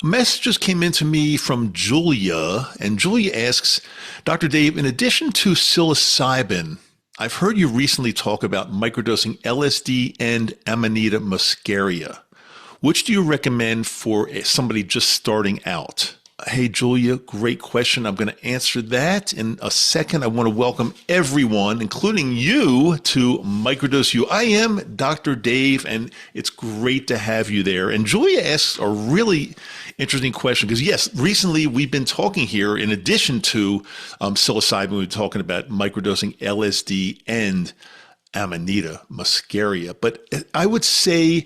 A message just came in to me from Julia, and Julia asks, Dr. Dave, in addition to psilocybin, I've heard you recently talk about microdosing LSD and Amanita muscaria. Which do you recommend for somebody just starting out? Hey, Julia, great question. I'm going to answer that in a second. I want to welcome everyone, including you, to Microdose U. I am Dr. Dave, and it's great to have you there. And Julia asks a really interesting question because, yes, recently we've been talking here, in addition to psilocybin, we've been talking about microdosing LSD and Amanita muscaria. But I would say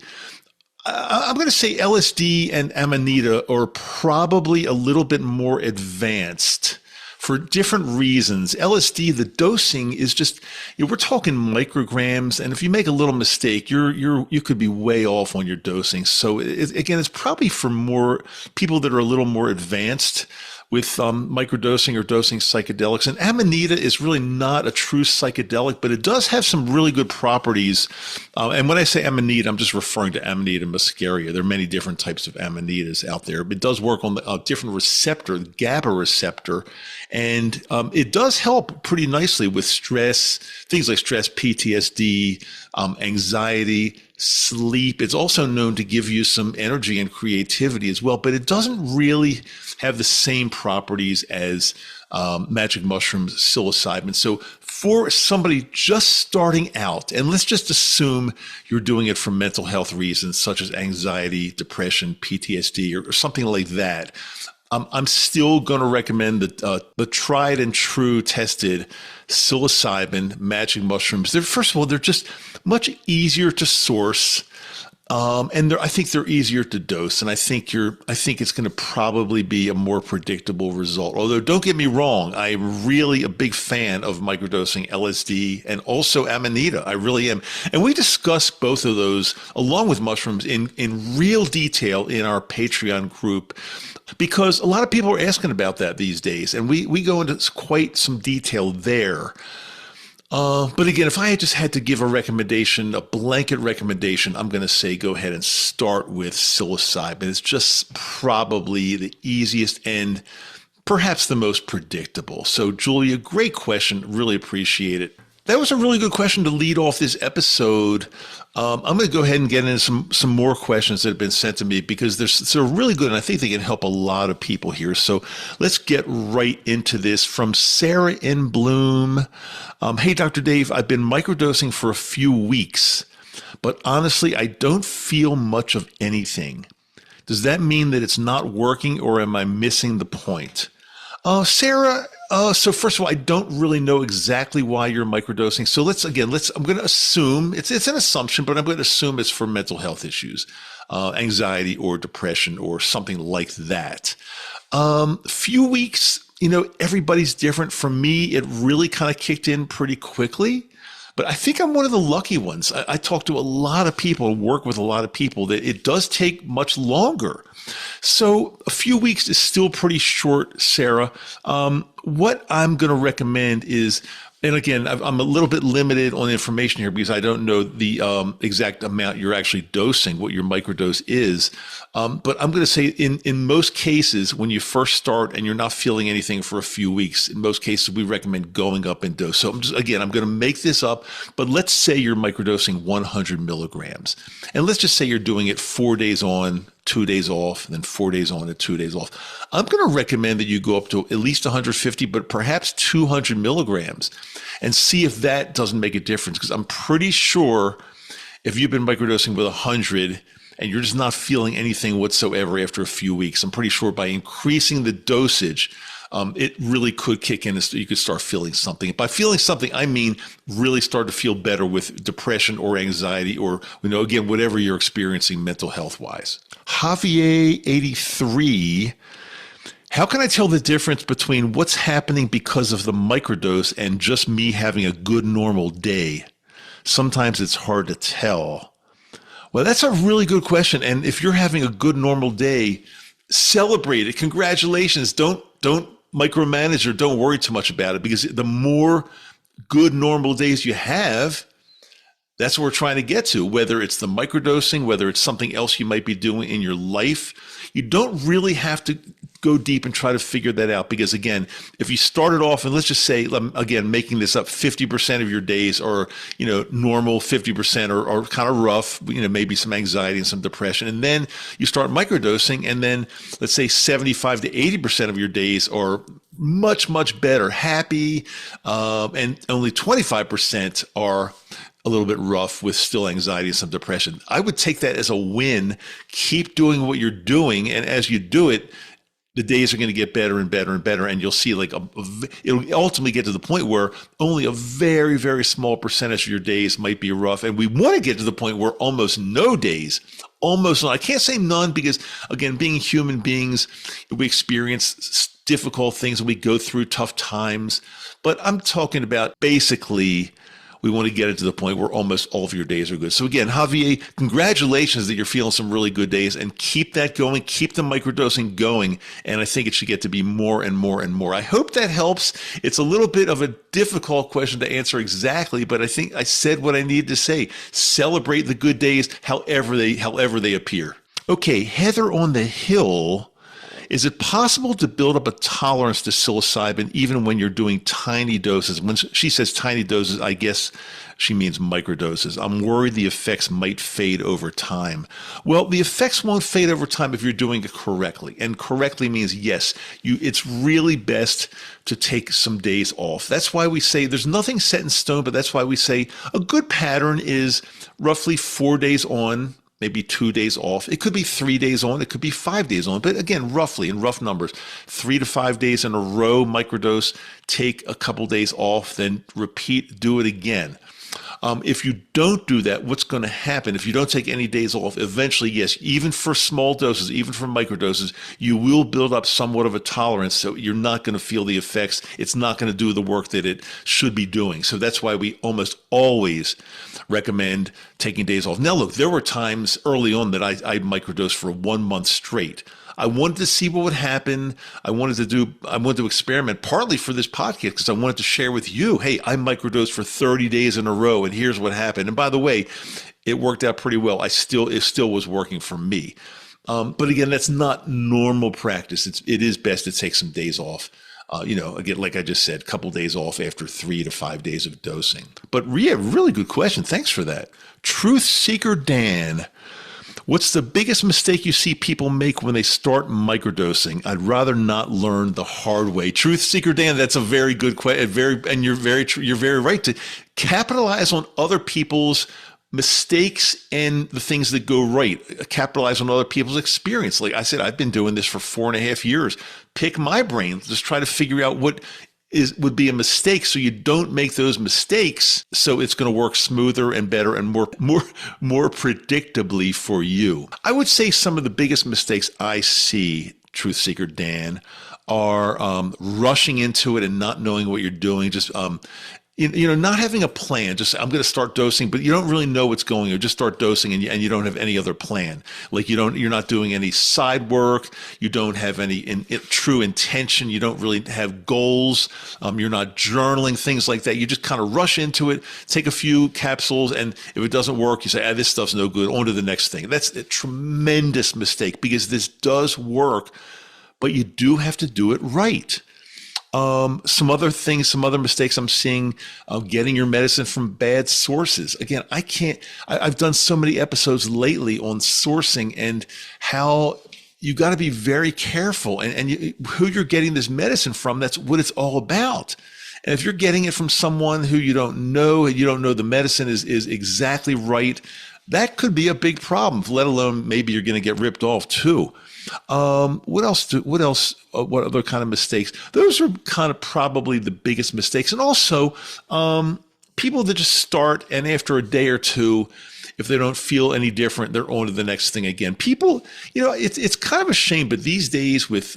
I'm going to say LSD and Amanita are probably a little bit more advanced for different reasons. LSD, the dosing is just, we're talking micrograms, and if you make a little mistake, you could be way off on your dosing. So again, it's probably for more people that are a little more advanced with microdosing or dosing psychedelics. And Amanita is really not a true psychedelic, but it does have some really good properties. And when I say Amanita, I'm just referring to Amanita muscaria. There are many different types of Amanitas out there. It does work on a different receptor, the GABA receptor, and it does help pretty nicely with stress, things like stress, PTSD, anxiety, sleep. It's also known to give you some energy and creativity as well, but it doesn't really have the same properties as magic mushrooms, psilocybin. So for somebody just starting out, and let's just assume you're doing it for mental health reasons, such as anxiety, depression, PTSD, or something like that, I'm still going to recommend the tried and true tested psilocybin magic mushrooms. First of all, they're just much easier to source. And I think they're easier to dose, and I think it's going to probably be a more predictable result. Although, don't get me wrong, I'm really a big fan of microdosing LSD and also Amanita. I really am. And we discuss both of those along with mushrooms in real detail in our Patreon group, because a lot of people are asking about that these days, and we go into quite some detail there. But again, if I just had to give a recommendation, a blanket recommendation, I'm going to say go ahead and start with psilocybin. It's just probably the easiest and perhaps the most predictable. So, Julia, great question. Really appreciate it. That was a really good question to lead off this episode. I'm going to go ahead and get into some more questions that have been sent to me because they're really good, and I think they can help a lot of people here. So let's get right into this. From Sarah in Bloom. Hey, Dr. Dave, I've been microdosing for a few weeks, but honestly, I don't feel much of anything. Does that mean that it's not working, or am I missing the point? Sarah, so first of all, I don't really know exactly why you're microdosing. So I'm going to assume, it's an assumption, but I'm going to assume it's for mental health issues, anxiety or depression or something like that. Few weeks, everybody's different. For me, it really kind of kicked in pretty quickly. But I think I'm one of the lucky ones. I talk to a lot of people, work with a lot of people, that it does take much longer. So a few weeks is still pretty short, Sarah. What I'm going to recommend is, and again, I'm a little bit limited on information here because I don't know the exact amount you're actually dosing, what your microdose is. But I'm going to say in most cases, when you first start and you're not feeling anything for a few weeks, in most cases, we recommend going up in dose. So I'm going to make this up, but let's say you're microdosing 100 milligrams. And let's just say you're doing it 4 days on, 2 days off, and then 4 days on and 2 days off. I'm going to recommend that you go up to at least 150, but perhaps 200 milligrams and see if that doesn't make a difference. Because I'm pretty sure if you've been microdosing with 100 and you're just not feeling anything whatsoever after a few weeks, I'm pretty sure by increasing the dosage, it really could kick in and you could start feeling something. By feeling something, I mean really start to feel better with depression or anxiety or, again, whatever you're experiencing mental health wise. Javier 83. How can I tell the difference between what's happening because of the microdose and just me having a good normal day? Sometimes it's hard to tell. Well, that's a really good question. And if you're having a good normal day, celebrate it. Congratulations. Don't micromanage or don't worry too much about it, because the more good normal days you have, That's what we're trying to get to, whether it's the microdosing, whether it's something else you might be doing in your life. You don't really have to go deep and try to figure that out because, again, if you started off and let's just say, again, making this up, 50% of your days are, normal, 50% or kind of rough, maybe some anxiety and some depression. And then you start microdosing and then let's say 75 to 80% of your days are much, much better, happy, and only 25% are a little bit rough with still anxiety and some depression. I would take that as a win. Keep doing what you're doing. And as you do it, the days are going to get better and better and better. And you'll see it'll ultimately get to the point where only a very, very small percentage of your days might be rough. And we want to get to the point where almost no days, almost none. I can't say none because, again, being human beings, we experience difficult things and we go through tough times. But I'm talking about basically, we want to get it to the point where almost all of your days are good. So again, Javier, congratulations that you're feeling some really good days and keep that going. Keep the microdosing going. And I think it should get to be more and more and more. I hope that helps. It's a little bit of a difficult question to answer exactly, but I think I said what I needed to say. Celebrate the good days however they appear. Okay, Heather on the Hill. Is it possible to build up a tolerance to psilocybin even when you're doing tiny doses? When she says tiny doses, I guess she means microdoses. I'm worried the effects might fade over time. Well, the effects won't fade over time if you're doing it correctly. And correctly means, yes, it's really best to take some days off. That's why we say there's nothing set in stone, but that's why we say a good pattern is roughly 4 days on, maybe 2 days off. It could be 3 days on. It could be 5 days on. But again, roughly in rough numbers, 3 to 5 days in a row, microdose, take a couple days off, then repeat, do it again. If you don't do that, what's going to happen? If you don't take any days off, eventually, yes, even for small doses, even for microdoses, you will build up somewhat of a tolerance. So you're not going to feel the effects. It's not going to do the work that it should be doing. So that's why we almost always recommend taking days off. Now, look, there were times early on that I microdosed for 1 month straight. I wanted to see what would happen. I wanted to experiment partly for this podcast because I wanted to share with you, hey, I microdosed for 30 days in a row and here's what happened. And by the way, it worked out pretty well. It still was working for me. But again, that's not normal practice. It is best to take some days off. Again, like I just said, a couple days off after 3 to 5 days of dosing. But yeah, really good question. Thanks for that. Truth Seeker Dan. What's the biggest mistake you see people make when they start microdosing? I'd rather not learn the hard way. Truth Seeker Dan, that's a very good question. And you're very right to capitalize on other people's mistakes and the things that go right. Capitalize on other people's experience. Like I said, I've been doing this for 4.5 years. Pick my brain. Just try to figure out what would be a mistake so you don't make those mistakes, so it's going to work smoother and better and more predictably for you. I would say some of the biggest mistakes I see, Truth Seeker Dan, are rushing into it and not knowing what you're doing, just not having a plan. Just I'm going to start dosing, but you don't really know what's going on. Just start dosing and you don't have any other plan. Like you're not doing any side work. You don't have any true intention. You don't really have goals. You're not journaling, things like that. You just kind of rush into it, take a few capsules, and if it doesn't work, you say, this stuff's no good. On to the next thing. That's a tremendous mistake because this does work, but you do have to do it right. Some other mistakes I'm seeing, getting your medicine from bad sources. Again, I've done so many episodes lately on sourcing and how you got to be very careful and who you're getting this medicine from. That's what it's all about. And if you're getting it from someone who you don't know the medicine is exactly right, that could be a big problem, let alone maybe you're going to get ripped off too. What other kind of mistakes? Those are kind of probably the biggest mistakes. And also, people that just start and after a day or two, if they don't feel any different, they're on to the next thing again. People, it's kind of a shame, but these days with,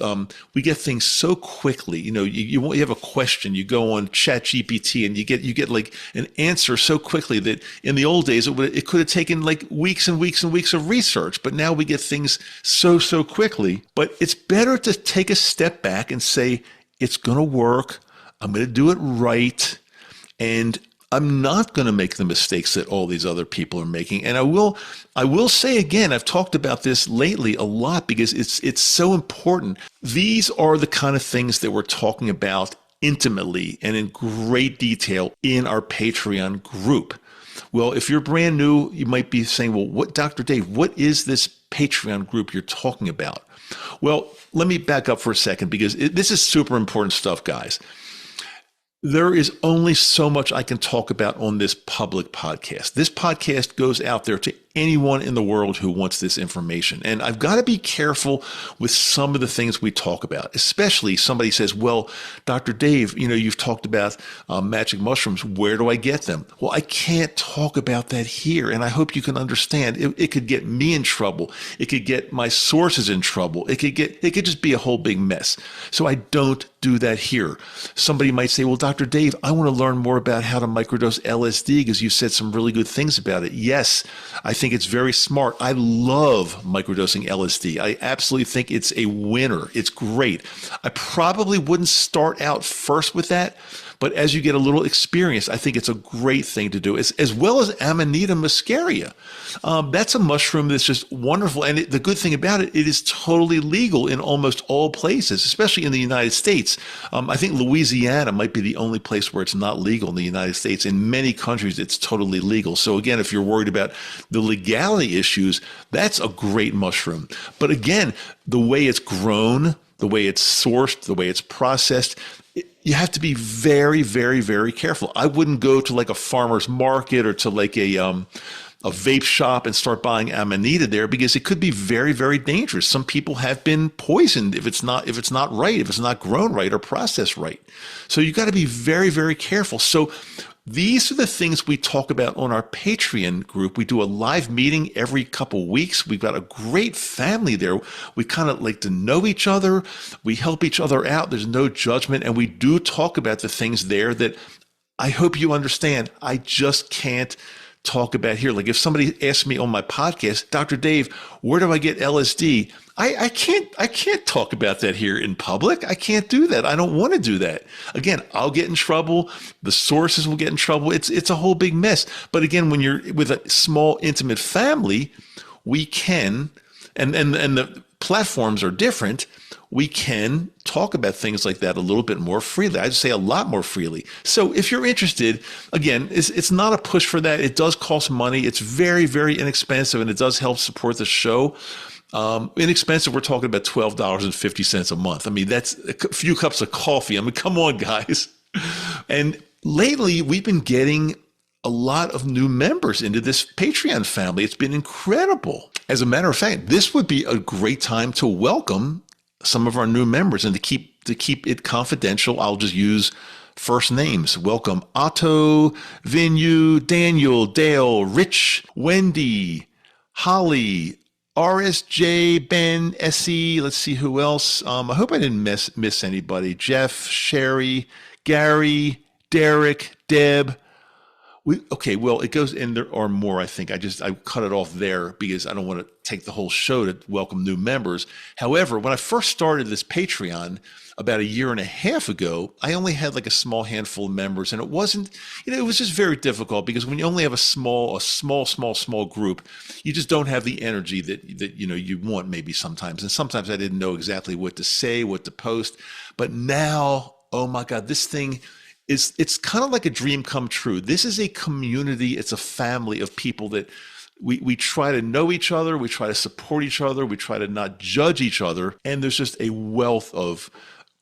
we get things so quickly. You have a question, you go on ChatGPT and you get like an answer so quickly that in the old days, it could have taken like weeks and weeks and weeks of research, but now we get things so quickly. But it's better to take a step back and say, it's going to work. I'm going to do it right. And I'm not going to make the mistakes that all these other people are making. And I will say again, I've talked about this lately a lot because it's so important. These are the kind of things that we're talking about intimately and in great detail in our Patreon group. Well, if you're brand new, you might be saying, well, what, Dr. Dave, what is this Patreon group you're talking about? Well, let me back up for a second because this is super important stuff, guys. There is only so much I can talk about on this public podcast. This podcast goes out there to anyone in the world who wants this information. And I've got to be careful with some of the things we talk about, especially somebody says, well, Dr. Dave, you've talked about magic mushrooms. Where do I get them? Well, I can't talk about that here. And I hope you can understand it could get me in trouble. It could get my sources in trouble. It could just be a whole big mess. So I don't do that here. Somebody might say, well, Dr. Dave, I want to learn more about how to microdose LSD because you said some really good things about it. Yes, I think it's very smart. I love microdosing LSD. I absolutely think it's a winner. It's great. I probably wouldn't start out first with that, but as you get a little experience, I think it's a great thing to do, as well as Amanita muscaria. That's a mushroom that's just wonderful. And the good thing about it, it is totally legal in almost all places, especially in the United States. I think Louisiana might be the only place where it's not legal in the United States. In many countries, it's totally legal. So again, if you're worried about the legality issues, that's a great mushroom. But again, the way it's grown, the way it's sourced, the way it's processed, you have to be very, very, very careful. I wouldn't go to like a farmer's market or to like a vape shop and start buying Amanita there because it could be very, very dangerous. Some people have been poisoned if it's not right, if it's not grown right or processed right. So you got to be very, very careful. So these are the things we talk about on our Patreon group. We do a live meeting every couple weeks. We've got a great family there. We kind of like to know each other. We help each other out. There's no judgment. And we do talk about the things there that I hope you understand. I just can't talk about here. Like if somebody asks me on my podcast, Dr. Dave, where do I get LSD? I can't talk about that here in public. I can't do that. I don't want to do that. Again, I'll get in trouble. The sources will get in trouble. It's a whole big mess. But again, when you're with a small, intimate family, we can, and the platforms are different. We can talk about things like that a little bit more freely. I'd say a lot more freely. So if you're interested, again, it's not a push for that. It does cost money. It's very, very inexpensive, and it does help support the show. Inexpensive, we're talking about $12.50 a month. I mean, that's a few cups of coffee. I mean, come on, guys. And lately, we've been getting a lot of new members into this Patreon family. It's been incredible. As a matter of fact, this would be a great time to welcome some of our new members, and to keep it confidential, I'll just use first names. Welcome Otto, Vinu, Daniel, Dale, Rich, Wendy, Holly, RSJ, Ben, Essie. Let's see who else. I hope I didn't miss anybody. Jeff, Sherry, Gary, Derek, Deb. Well, it goes in there are more, I think. I cut it off there because I don't want to take the whole show to welcome new members. However, when I first started this Patreon about a year and a half ago, I only had like a small handful of members, and it wasn't, it was just very difficult because when you only have a small group, you just don't have the energy that you want maybe sometimes. And sometimes I didn't know exactly what to say, what to post. But now, oh my God, this thing it's kind of like a dream come true. This is a community. It's a family of people that we try to know each other. We try to support each other. We try to not judge each other. And there's just a wealth of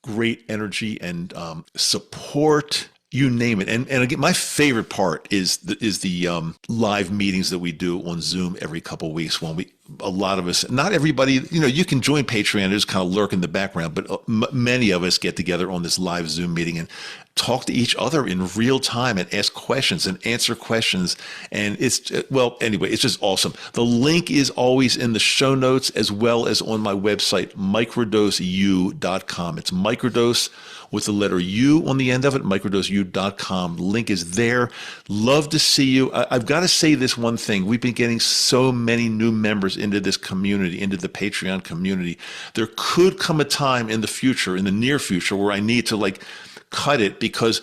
great energy and support. You name it. And again, my favorite part is the live meetings that we do on Zoom every couple of weeks when a lot of us, not everybody, you can join Patreon and just kind of lurk in the background, but many of us get together on this live Zoom meeting and talk to each other in real time and ask questions and answer questions. And it's just awesome. The link is always in the show notes as well as on my website, microdoseu.com. It's microdose with the letter U on the end of it, microdoseu.com. Link is there. Love to see you. I've got to say this one thing. We've been getting so many new members into this community, into the Patreon community. There could come a time in the future, in the near future, where I need to cut it because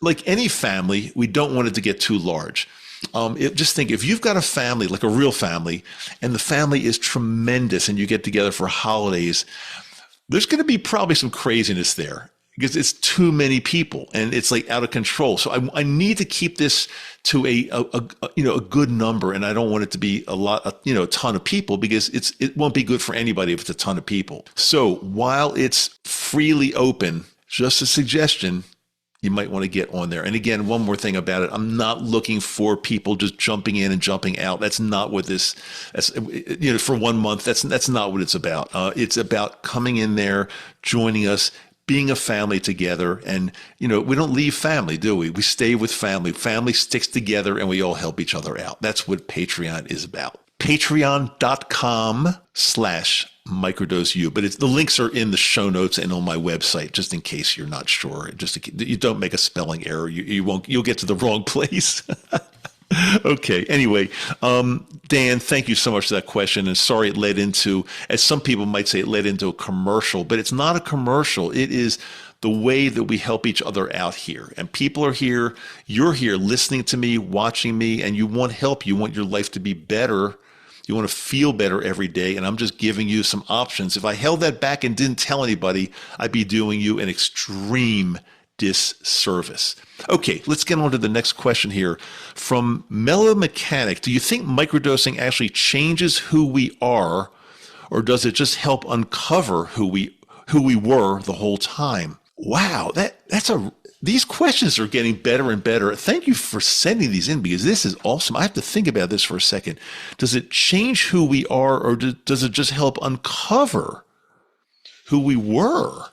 like any family, we don't want it to get too large. Just think if you've got a family, like a real family, and the family is tremendous and you get together for holidays, there's going to be probably some craziness there because it's too many people and it's like out of control. So I need to keep this to a good number, and I don't want it to be a ton of people because it won't be good for anybody if it's a ton of people. So while it's freely open, just a suggestion, you might want to get on there. And again, one more thing about it. I'm not looking for people just jumping in and jumping out. That's not what for 1 month, that's not what it's about. It's about coming in there, joining us, being a family together. And, we don't leave family, do we? We stay with family. Family sticks together and we all help each other out. That's what Patreon is about. Patreon.com/Microdose U. But the links are in the show notes and on my website, just in case you're not sure. You don't make a spelling error. You'll get to the wrong place. Okay. Anyway, Dan, thank you so much for that question. And sorry it led into, as some people might say, it led into a commercial, but it's not a commercial. It is the way that we help each other out here. And people are here, you're here listening to me, watching me, and you want help. You want your life to be better. You want to feel better every day. And I'm just giving you some options. If I held that back and didn't tell anybody, I'd be doing you an extreme disservice. Okay, let's get on to the next question here. From Mellow Mechanic, do you think microdosing actually changes who we are, or does it just help uncover who we were the whole time? Wow, these questions are getting better and better. Thank you for sending these in because this is awesome. I have to think about this for a second. Does it change who we are, or does it just help uncover who we were?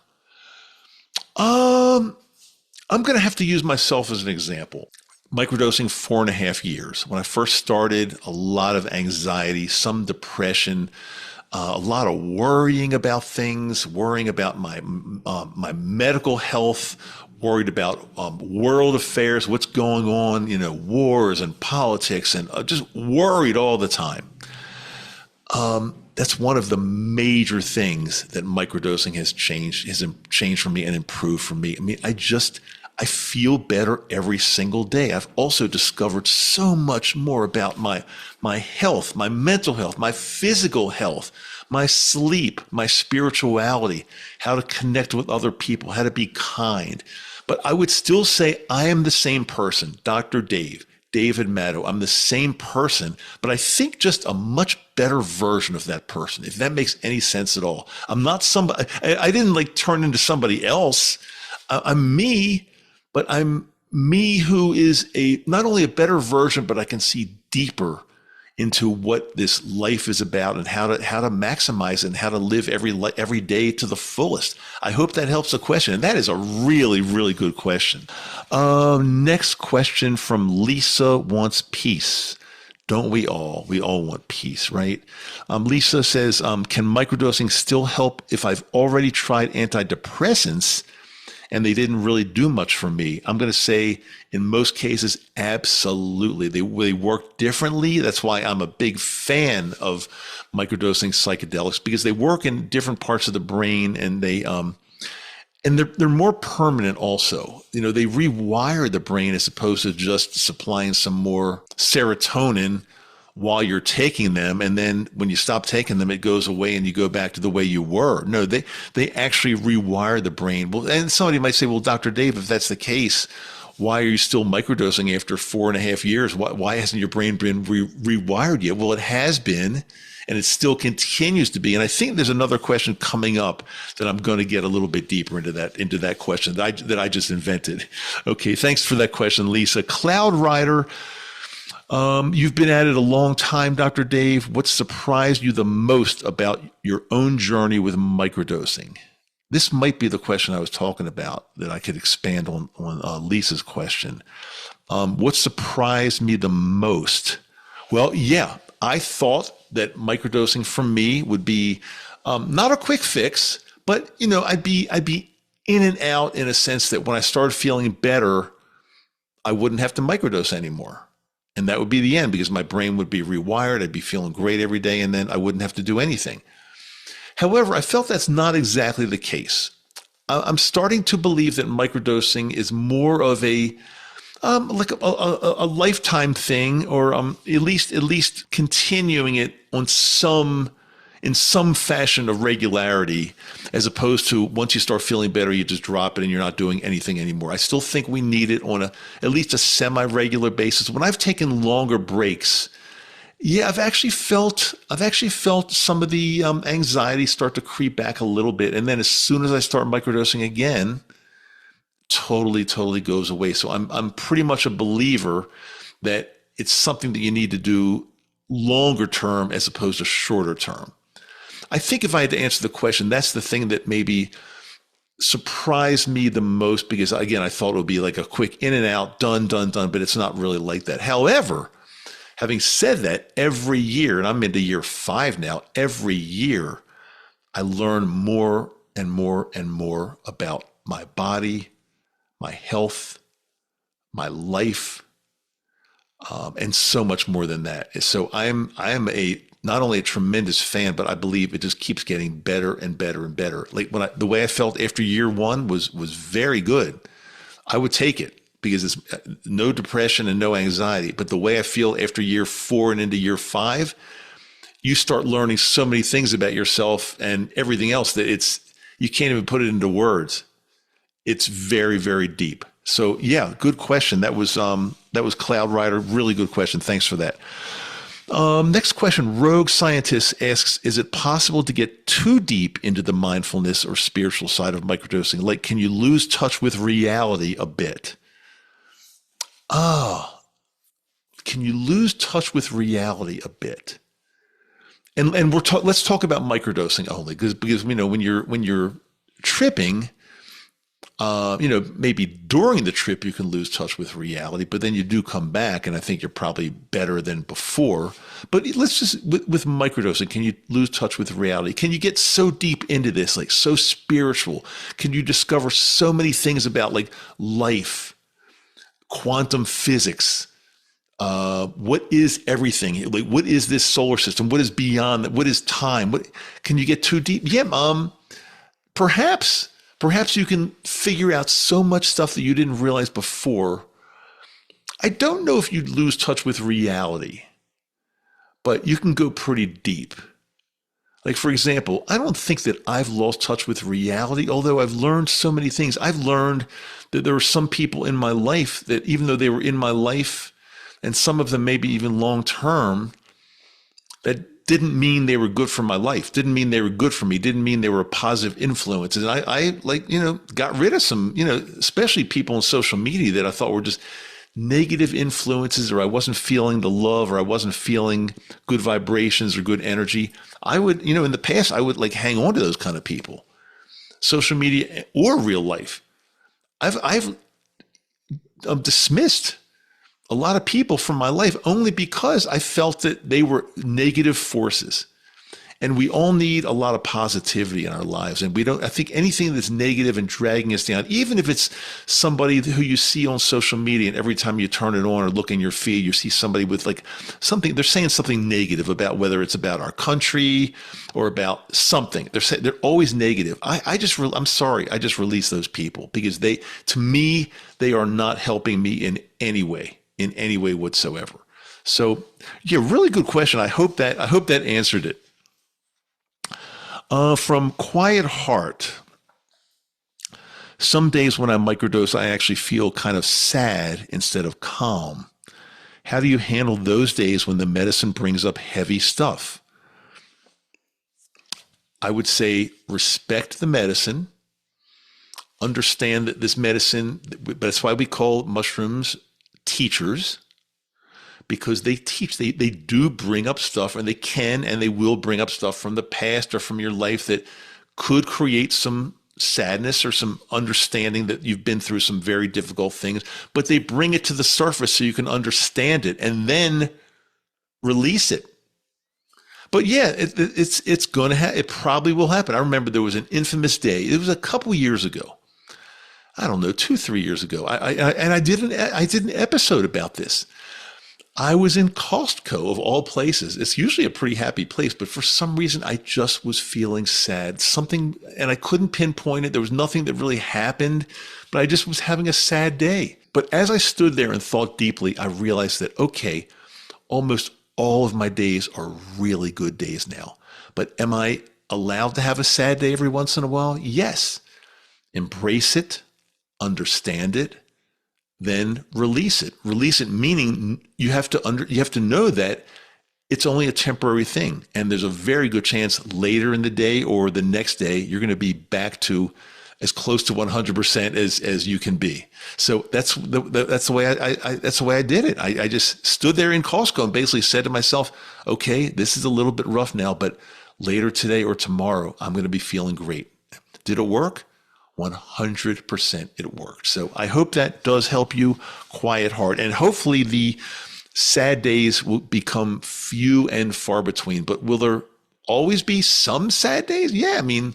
I'm going to have to use myself as an example. Microdosing 4.5 years. When I first started, a lot of anxiety, some depression, a lot of worrying about things, worrying about my medical health, worried about world affairs, what's going on, wars and politics, and just worried all the time. That's one of the major things that microdosing has changed for me and improved for me. I mean, I feel better every single day. I've also discovered so much more about my health, my mental health, my physical health, my sleep, my spirituality, how to connect with other people, how to be kind. But I would still say I am the same person, Dr. David Maddow. I'm the same person, but I think just a much better version of that person, if that makes any sense at all. I'm not somebody, I didn't turn into somebody else. I'm me, but I'm me who is not only a better version, but I can see deeper into what this life is about and how to maximize it and how to live every day to the fullest. I hope that helps the question. And that is a really, really good question. Next question from Lisa wants peace. Don't we all? We all want peace, right? Lisa says, can microdosing still help if I've already tried antidepressants and they didn't really do much for me? I'm going to say in most cases, absolutely. They work differently. That's why I'm a big fan of microdosing psychedelics, because they work in different parts of the brain, and they're more permanent also. They rewire the brain as opposed to just supplying some more serotonin while you're taking them, and then when you stop taking them, it goes away and you go back to the way you were. No, they actually rewire the brain. Well, and somebody might say, well, Dr. Dave, if that's the case, why are you still microdosing after 4.5 years? Why hasn't your brain been rewired yet? Well, it has been, and it still continues to be. And I think there's another question coming up that I'm going to get a little bit deeper into that question that I just invented. Okay, thanks for that question, Lisa. Cloud Rider. You've been at it a long time, Dr. Dave. What surprised you the most about your own journey with microdosing? This might be the question I was talking about that I could expand on Lisa's question. What surprised me the most? Well, yeah, I thought that microdosing for me would be not a quick fix, but I'd be in and out in a sense that when I started feeling better, I wouldn't have to microdose anymore. And that would be the end, because my brain would be rewired. I'd be feeling great every day, and then I wouldn't have to do anything. However, I felt that's not exactly the case. I'm starting to believe that microdosing is more of a like a lifetime thing, or at least continuing it on in some fashion of regularity, as opposed to once you start feeling better, you just drop it and you're not doing anything anymore. I still think we need it on at least a semi-regular basis. When I've taken longer breaks, yeah, I've actually felt some of the anxiety start to creep back a little bit, and then as soon as I start microdosing again, totally goes away. So I'm pretty much a believer that it's something that you need to do longer term as opposed to shorter term. I think if I had to answer the question, that's the thing that maybe surprised me the most, because again, I thought it would be like a quick in and out, done, but it's not really like that. However, having said that, every year, and I'm into year 5 now, every year I learn more and more and more about my body, my health, my life, and so much more than that. So I'm not only a tremendous fan, but I believe it just keeps getting better and better and better. Like the way I felt after year 1 was very good. I would take it because it's no depression and no anxiety. But the way I feel after year 4 and into year 5, you start learning so many things about yourself and everything else that you can't even put it into words. It's very, very deep. So yeah, good question. That was Cloud Rider. Really good question. Thanks for that. Next question, Rogue Scientist asks, is it possible to get too deep into the mindfulness or spiritual side of microdosing? Like, can you lose touch with reality a bit? Can you lose touch with reality a bit? And let's talk about microdosing only, because when you're tripping, maybe during the trip you can lose touch with reality, but then you do come back, and I think you're probably better than before. But let's just, with microdosing, can you lose touch with reality? Can you get so deep into this, like so spiritual? Can you discover so many things about like life, quantum physics? What is everything? Like, what is this solar system? What is beyond that? What is time? What can you get too deep? Yeah, perhaps you can figure out so much stuff that you didn't realize before. I don't know if you'd lose touch with reality, but you can go pretty deep. Like, for example, I don't think that I've lost touch with reality, although I've learned so many things. I've learned that there were some people in my life that, even though they were in my life, and some of them maybe even long term, that didn't mean they were good for my life, didn't mean they were good for me, didn't mean they were a positive influence. And I got rid of some, especially people on social media that I thought were just negative influences, or I wasn't feeling the love, or I wasn't feeling good vibrations or good energy. I would, in the past, I would like hang on to those kind of people, social media or real life. I've dismissed a lot of people from my life only because I felt that they were negative forces. And we all need a lot of positivity in our lives. And I think anything that's negative and dragging us down, even if it's somebody who you see on social media, and every time you turn it on or look in your feed, you see somebody with like something, they're saying something negative about, whether it's about our country or about something. They're always negative. I'm sorry. I just release those people, because to me, they are not helping me in any way whatsoever. So yeah, really good question. I hope that answered it. From Quiet Heart, some days when I microdose, I actually feel kind of sad instead of calm. How do you handle those days when the medicine brings up heavy stuff? I would say respect the medicine. Understand that this medicine, that's why we call mushrooms teachers, because they teach, they do bring up stuff, and they can and they will bring up stuff from the past or from your life that could create some sadness or some understanding that you've been through some very difficult things, but they bring it to the surface so you can understand it and then release it. But yeah, it's going to happen. It probably will happen. I remember there was an infamous day. It was a couple years ago. I don't know, 2-3 years ago. I did an episode about this. I was in Costco of all places. It's usually a pretty happy place, but for some reason I just was feeling sad. Something, and I couldn't pinpoint it. There was nothing that really happened, but I just was having a sad day. But as I stood there and thought deeply, I realized that, okay, almost all of my days are really good days now. But am I allowed to have a sad day every once in a while? Yes. Embrace it, understand it, then release it. Release it meaning you have to know that it's only a temporary thing, and there's a very good chance later in the day or the next day you're going to be back to as close to 100% as you can be. So that's the way I did it. I just stood there in Costco and basically said to myself, okay, this is a little bit rough now, but later today or tomorrow I'm going to be feeling great. Did it work? 100% it worked. So I hope that does help you quiet heart, and hopefully the sad days will become few and far between. But will there always be some sad days? Yeah. I mean,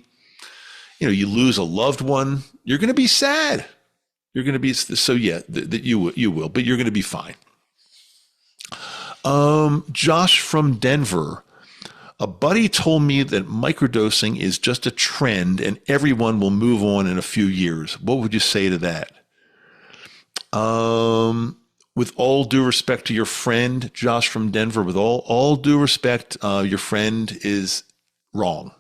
you lose a loved one, you're going to be sad. You're going to be, so yeah, that you will, but you're going to be fine. Josh from Denver. A buddy told me that microdosing is just a trend and everyone will move on in a few years. What would you say to that? With all due respect to your friend, Josh from Denver, with all due respect, your friend is wrong.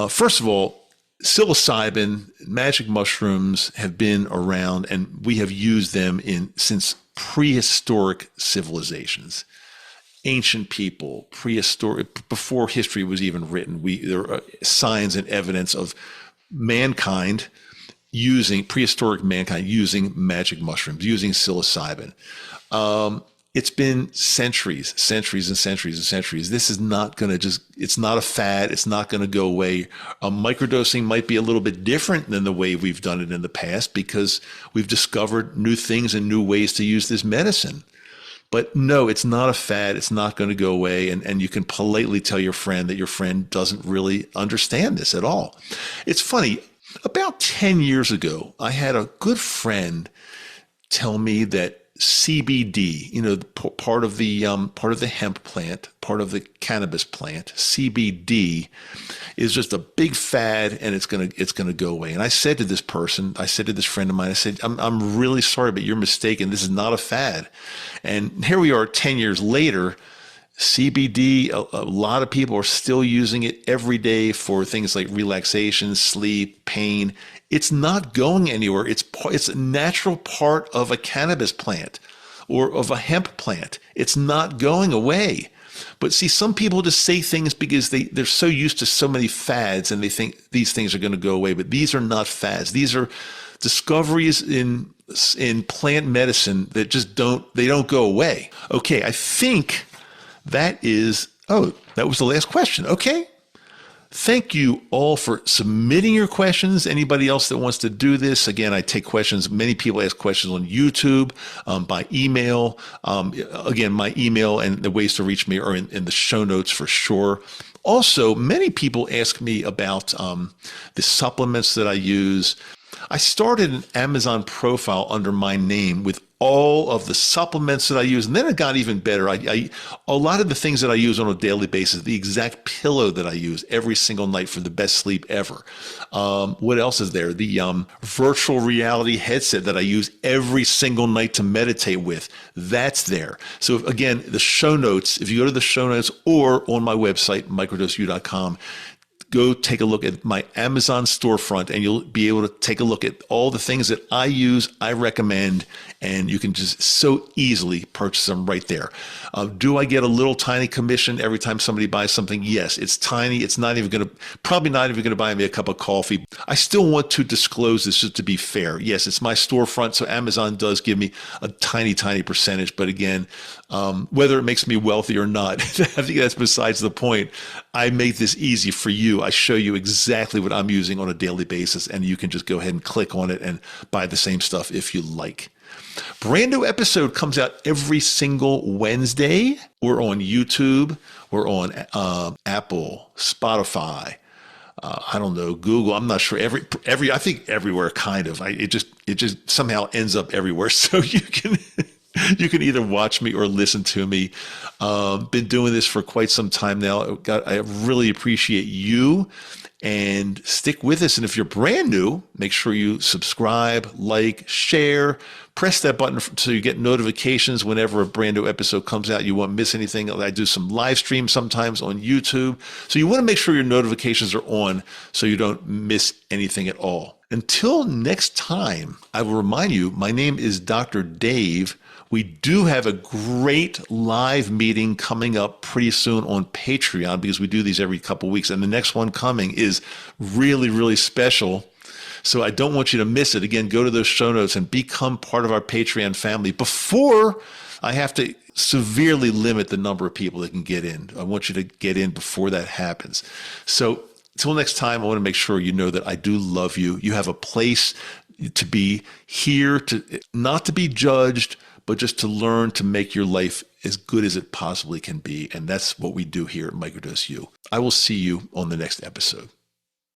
First of all, psilocybin, magic mushrooms have been around, and we have used them since prehistoric civilizations. Ancient people, prehistoric, before history was even written, there are signs and evidence of prehistoric mankind using magic mushrooms, using psilocybin. It's been centuries and centuries. This is not going to it's not a fad. It's not going to go away. Microdosing might be a little bit different than the way we've done it in the past because we've discovered new things and new ways to use this medicine. But no, it's not a fad. It's not going to go away. And you can politely tell your friend that your friend doesn't really understand this at all. It's funny. About 10 years ago, I had a good friend tell me that CBD, part of the hemp plant, part of the cannabis plant, CBD is just a big fad and it's gonna go away. And I said to this friend of mine, I said, I'm really sorry, but you're mistaken. This is not a fad. And here we are 10 years later. CBD, a lot of people are still using it every day for things like relaxation, sleep, pain. It's not going anywhere. It's a natural part of a cannabis plant or of a hemp plant. It's not going away. But see, some people just say things because they're so used to so many fads and they think these things are going to go away. But these are not fads. These are discoveries in plant medicine that just don't go away. Okay, I think that was the last question. Okay. Thank you all for submitting your questions. Anybody else that wants to do this, again, I take questions. Many people ask questions on YouTube, by email. Again, my email and the ways to reach me are in the show notes for sure. Also, many people ask me about the supplements that I use. I started an Amazon profile under my name with all of the supplements that I use. And then it got even better. A lot of the things that I use on a daily basis, the exact pillow that I use every single night for the best sleep ever. What else is there? The virtual reality headset that I use every single night to meditate with, that's there. So again, the show notes, if you go to the show notes or on my website, microdoseu.com, go take a look at my Amazon storefront and you'll be able to take a look at all the things that I use, I recommend, and you can just so easily purchase them right there. Do I get a little tiny commission every time somebody buys something? Yes, it's tiny. It's probably not even going to buy me a cup of coffee. I still want to disclose this just to be fair. Yes, it's my storefront, so Amazon does give me a tiny, tiny percentage. But again, whether it makes me wealthy or not, I think that's besides the point. I make this easy for you. I show you exactly what I'm using on a daily basis, and you can just go ahead and click on it and buy the same stuff if you like. Brand new episode comes out every single Wednesday. We're on YouTube. We're on Apple, Spotify. I don't know, Google. I'm not sure. I think everywhere, kind of. It just somehow ends up everywhere. So you can You can either watch me or listen to me. Been doing this for quite some time now. I really appreciate you and stick with us. And if you're brand new, make sure you subscribe, like, share, press that button so you get notifications whenever a brand new episode comes out. You won't miss anything. I do some live streams sometimes on YouTube. So you want to make sure your notifications are on so you don't miss anything at all. Until next time, I will remind you, my name is Dr. Dave. We do have a great live meeting coming up pretty soon on Patreon because we do these every couple of weeks. And the next one coming is really, really special. So I don't want you to miss it. Again, go to those show notes and become part of our Patreon family before I have to severely limit the number of people that can get in. I want you to get in before that happens. So until next time, I want to make sure you know that I do love you. You have a place to be here, to not to be judged, but just to learn to make your life as good as it possibly can be. And that's what we do here at Microdose U. I will see you on the next episode.